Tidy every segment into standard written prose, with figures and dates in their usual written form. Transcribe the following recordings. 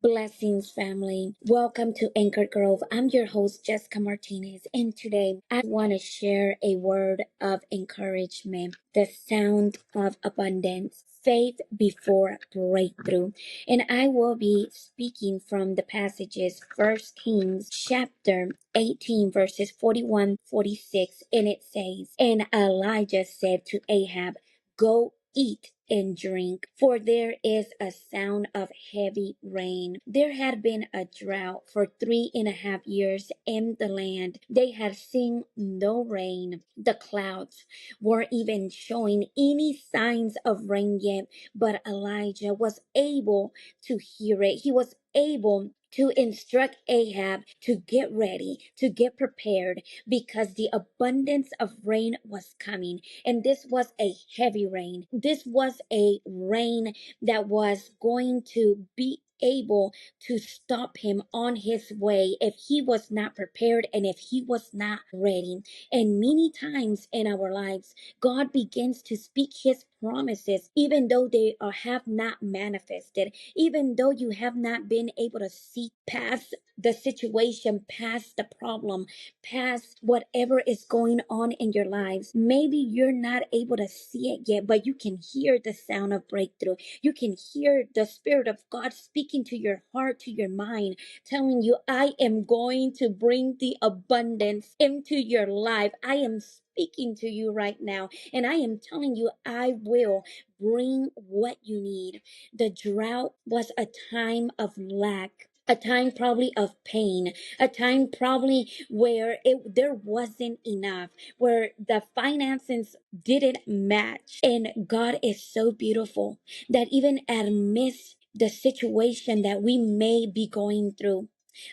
Blessings, family. Welcome to Anchor Grove. I'm your host, Jessica Martinez, and today I want to share a word of encouragement, the sound of abundance, faith before breakthrough. And I will be speaking from the passages First Kings chapter 18, verses 41, 46, and it says, And Elijah said to Ahab, Go eat and drink, for there is a sound of heavy rain. There had been a drought for 3.5 years in the land. They had seen no rain. The clouds weren't even showing any signs of rain yet, but Elijah was able to hear it. He was able to instruct Ahab to get ready, to get prepared, because the abundance of rain was coming. And this was a heavy rain. This was a rain that was going to be able to stop him on his way if he was not prepared and if he was not ready. And many times in our lives, God begins to speak his promises, even though they have not manifested, even though you have not been able to see past the situation, past the problem, past whatever is going on in your lives. Maybe you're not able to see it yet, but you can hear the sound of breakthrough. You can hear the Spirit of God speaking to your heart, to your mind, telling you, I am going to bring the abundance into your life. I am speaking to you right now, and I am telling you, I will bring what you need. The drought was a time of lack, a time probably of pain, a time probably where there wasn't enough, where the finances didn't match. And God is so beautiful that even amidst the situation that we may be going through,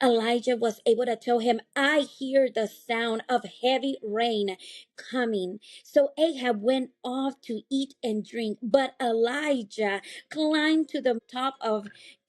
Elijah was able to tell him, I hear the sound of heavy rain coming. So Ahab went off to eat and drink, but Elijah climbed to the top of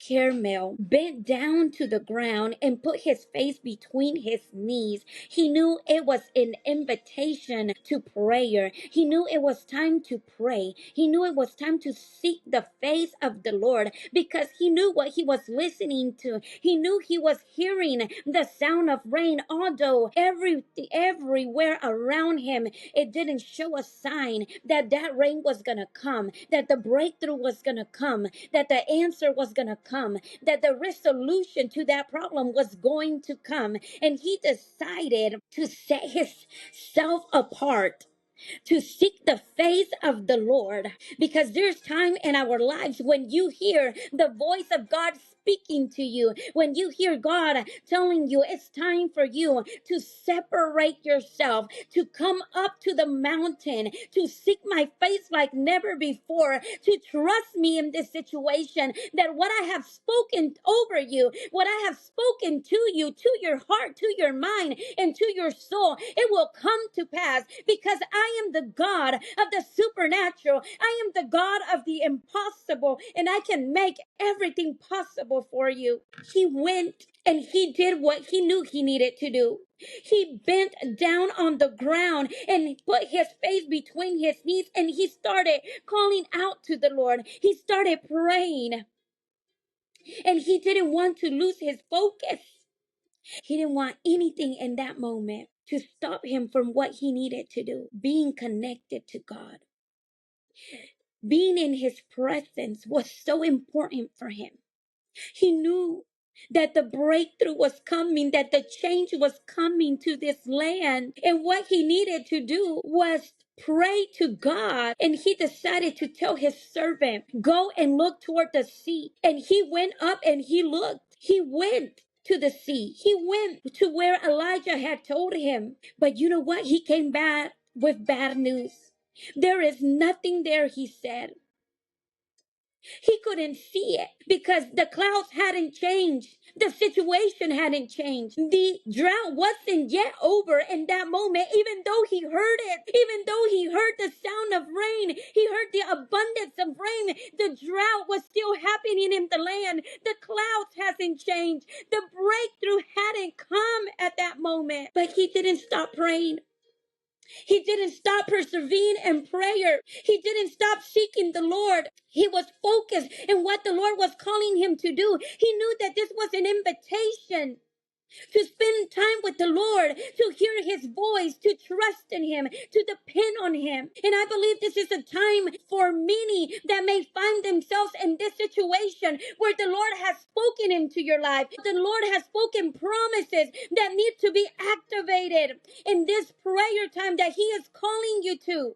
Carmel, bent down to the ground, and put his face between his knees. He knew it was an invitation to prayer. He knew it was time to pray. He knew it was time to seek the face of the Lord, because he knew what he was listening to. He knew he was hearing the sound of rain, although everywhere around him, it didn't show a sign that that rain was going to come, that the breakthrough was going to come, that the answer was going to come, that the resolution to that problem was going to come. And he decided to set himself apart to seek the face of the Lord, because there's time in our lives when you hear the voice of God speaking to you, when you hear God telling you it's time for you to separate yourself, to come up to the mountain, to seek my face like never before, to trust me in this situation, that what I have spoken over you, what I have spoken to you, to your heart, to your mind, and to your soul, it will come to pass, because I am the God of the supernatural. I am the God of the impossible, and I can make everything possible for you. He went and he did what he knew he needed to do. He bent down on the ground and put his face between his knees, and he started calling out to the Lord. He started praying, and he didn't want to lose his focus. He didn't want anything in that moment to stop him from what he needed to do. Being connected to God, being in his presence was so important for him. He knew that the breakthrough was coming, that the change was coming to this land. And what he needed to do was pray to God. And he decided to tell his servant, go and look toward the sea. And he went up and he looked. He went to the sea. He went to where Elijah had told him. But you know what? He came back with bad news. There is nothing there, he said. He couldn't see it because the clouds hadn't changed. The situation hadn't changed. The drought wasn't yet over in that moment, even though he heard it, even though he heard the sound of rain, he heard the abundance of rain. The drought was still happening in the land. The clouds hasn't changed. The breakthrough hadn't come at that moment, but he didn't stop praying. He didn't stop persevering in prayer. He didn't stop seeking the Lord. He was focused in what the Lord was calling him to do. He knew that this was an invitation to spend time with the Lord, to hear his voice, to trust in him, to depend on him. And I believe this is a time for many that may find themselves in this situation where the Lord has spoken into your life. The Lord has spoken promises that need to be activated in this prayer time that he is calling you to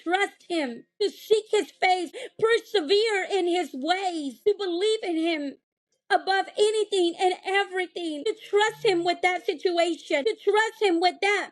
trust him, to seek his face, persevere in his ways, to believe in him above anything and everything, to trust him with that situation, to trust him with that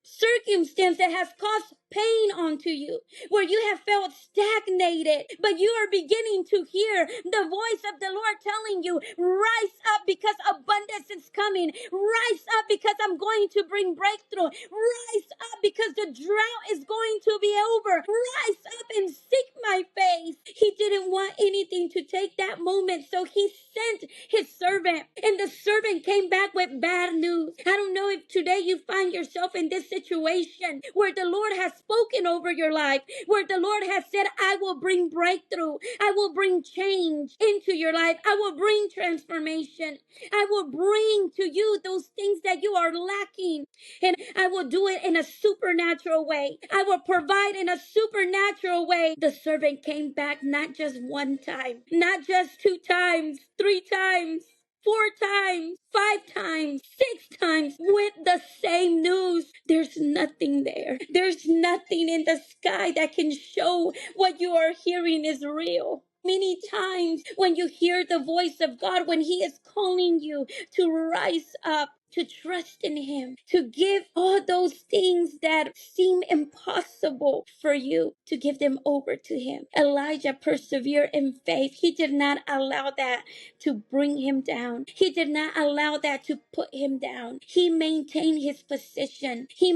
circumstance that has caused pain onto you, where you have felt stagnated, but you are beginning to hear the voice of the Lord telling you, rise up because abundance is coming. Rise up because I'm going to bring breakthrough. Rise up because the drought is going to be over. Rise up and seek my face. He didn't want anything to take that moment, so he sent his servant, and the servant came back with bad news. I don't know if today you find yourself in this situation where the Lord has spoken over your life, where the Lord has said, I will bring breakthrough, I will bring change into your life, I will bring transformation, I will bring to you those things that you are lacking, and I will do it in a supernatural way. I will provide in a supernatural way. The servant came back not just one time, not just two times, three times, four times, five times, six times with the same news. There's nothing there. There's nothing in the sky that can show what you are hearing is real. Many times when you hear the voice of God, when he is calling you to rise up, to trust in him, to give all those things that seem impossible for you, to give them over to him. Elijah persevered in faith. He did not allow that to bring him down. He did not allow that to put him down. He maintained his position. He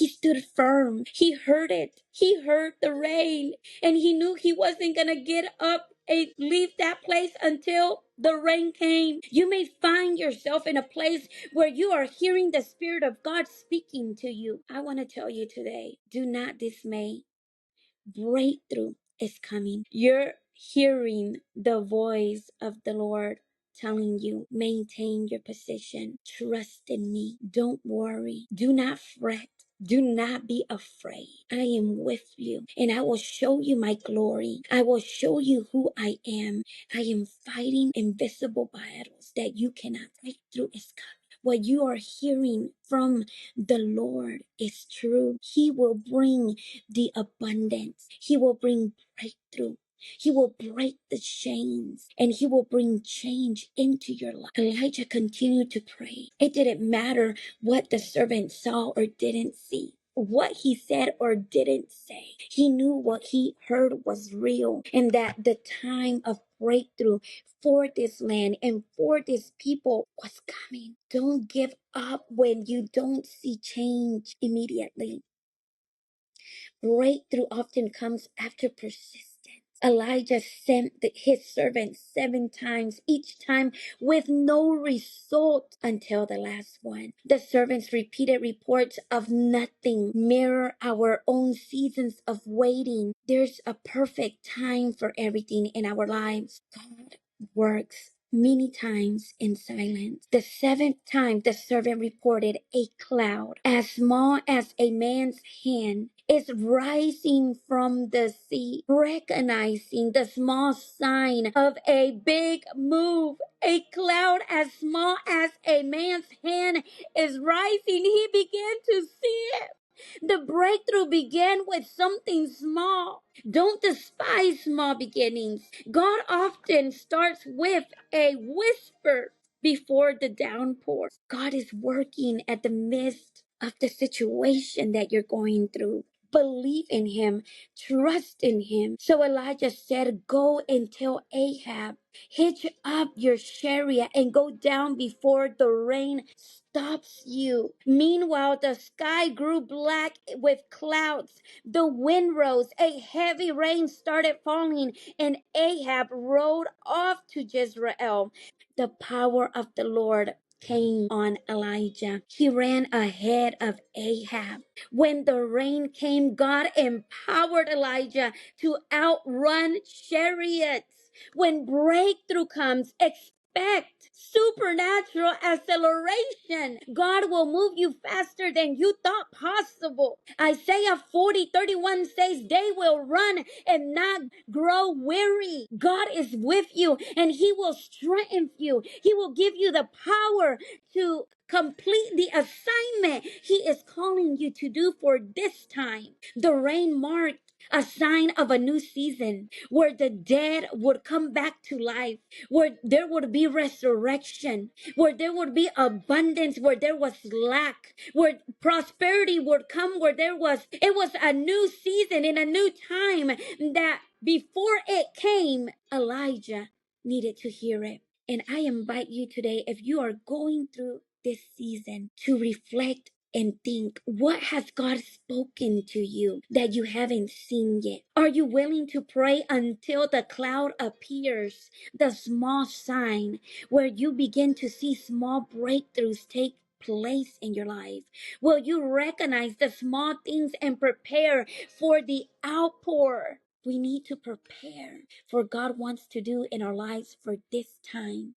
stood firm. He heard it. He heard the rain, and he knew he wasn't going to get up and leave that place until the rain came. You may find yourself in a place where you are hearing the Spirit of God speaking to you. I want to tell you today, do not dismay. Breakthrough is coming. You're hearing the voice of the Lord telling you, maintain your position. Trust in me. Don't worry. Do not fret. Do not be afraid. I am with you, and I will show you my glory. I will show you who I am. I am fighting invisible battles that you cannot. Breakthrough is coming. What you are hearing from the Lord is true. He will bring the abundance. He will bring breakthrough. He will break the chains, and he will bring change into your life. Elijah continued to pray. It didn't matter what the servant saw or didn't see, what he said or didn't say. He knew what he heard was real, and that the time of breakthrough for this land and for this people was coming. Don't give up when you don't see change immediately. Breakthrough often comes after persistence. Elijah sent his servants 7 times, each time with no result until the last one. The servants' repeated reports of nothing mirror our own seasons of waiting. There's a perfect time for everything in our lives. God works many times in silence. The 7th time, the servant reported a cloud as small as a man's hand is rising from the sea, recognizing the small sign of a big move. A cloud as small as a man's hand is rising. He began to see it. The breakthrough began with something small. Don't despise small beginnings. God often starts with a whisper before the downpour. God is working at the midst of the situation that you're going through. Believe in him, trust in him. So Elijah said, go and tell Ahab, hitch up your chariot and go down before the rain stops you. Meanwhile, the sky grew black with clouds. The wind rose. A heavy rain started falling, and Ahab rode off to Jezreel. The power of the Lord came on Elijah. He ran ahead of Ahab. When the rain came, God empowered Elijah to outrun chariots. When breakthrough comes, expect supernatural acceleration. God will move you faster than you thought possible. Isaiah 40:31 says, they will run and not grow weary. God is with you and he will strengthen you. He will give you the power to complete the assignment he is calling you to do for this time. The rain marked a sign of a new season where the dead would come back to life, where there would be resurrection, where there would be abundance, where there was lack, where prosperity would come, where it was a new season in a new time that before it came, Elijah needed to hear it. And I invite you today, if you are going through this season, to reflect and think, what has God spoken to you that you haven't seen yet? Are you willing to pray until the cloud appears, the small sign where you begin to see small breakthroughs take place in your life? Will you recognize the small things and prepare for the outpour? We need to prepare for God wants to do in our lives for this time.